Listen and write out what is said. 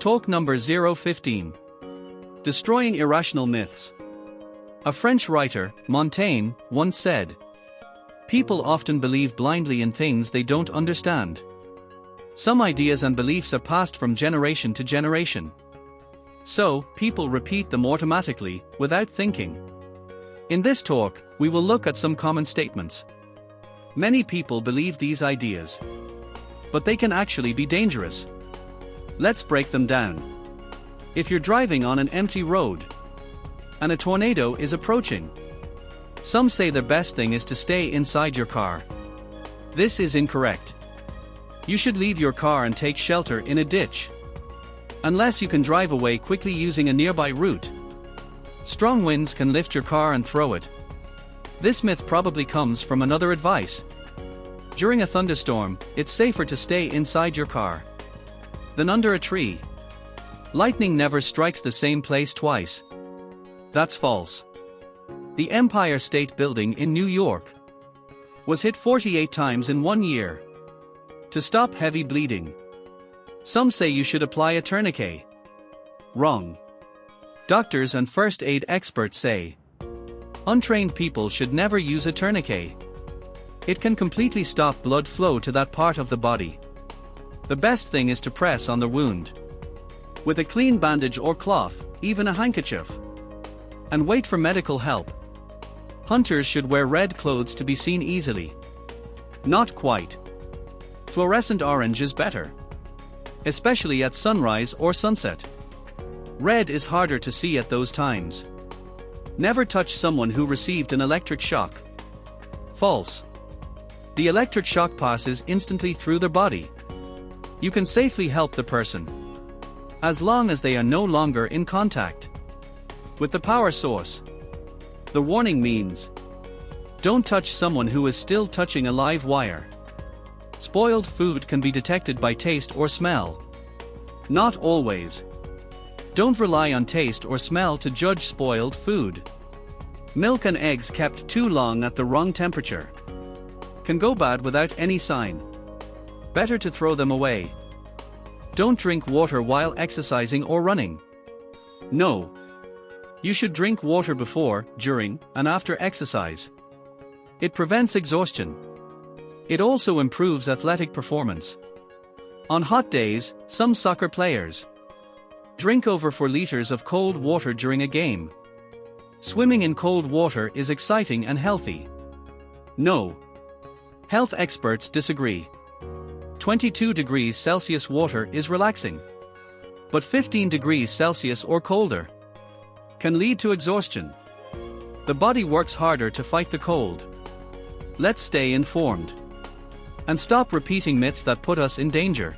Talk number 015. Destroying irrational myths. A French writer, Montaigne, once said, "People often believe blindly in things they don't understand. Some ideas and beliefs are passed from generation to generation. So, people repeat them automatically, without thinking." In this talk, we will look at some common statements. Many people believe these ideas, but they can actually be dangerous. Let's break them down. If you're driving on an empty road, and a tornado is approaching, some say the best thing is to stay inside your car. This is incorrect. You should leave your car and take shelter in a ditch, unless you can drive away quickly using a nearby route. Strong winds can lift your car and throw it. This myth probably comes from another advice. During a thunderstorm, it's safer to stay inside your car than under a tree. Lightning never strikes the same place twice. That's false. The Empire State Building in New York was hit 48 times in 1 year. To stop heavy bleeding, some say you should apply a tourniquet. Wrong. Doctors and first aid experts say untrained people should never use a tourniquet. It can completely stop blood flow to that part of the body. The best thing is to press on the wound with a clean bandage or cloth, even a handkerchief, and wait for medical help. Hunters should wear red clothes to be seen easily. Not quite. Fluorescent orange is better, especially at sunrise or sunset. Red is harder to see at those times. Never touch someone who received an electric shock. False. The electric shock passes instantly through their body. You can safely help the person, as long as they are no longer in contact with the power source. The warning means, don't touch someone who is still touching a live wire. Spoiled food can be detected by taste or smell. Not always. Don't rely on taste or smell to judge spoiled food. Milk and eggs kept too long at the wrong temperature can go bad without any sign. Better to throw them away. Don't drink water while exercising or running. No. You should drink water before, during, and after exercise. It prevents exhaustion. It also improves athletic performance. On hot days, some soccer players drink over 4 liters of cold water during a game. Swimming in cold water is exciting and healthy. No. Health experts disagree. 22 degrees Celsius water is relaxing, but 15 degrees Celsius or colder can lead to exhaustion. The body works harder to fight the cold. Let's stay informed and stop repeating myths that put us in danger.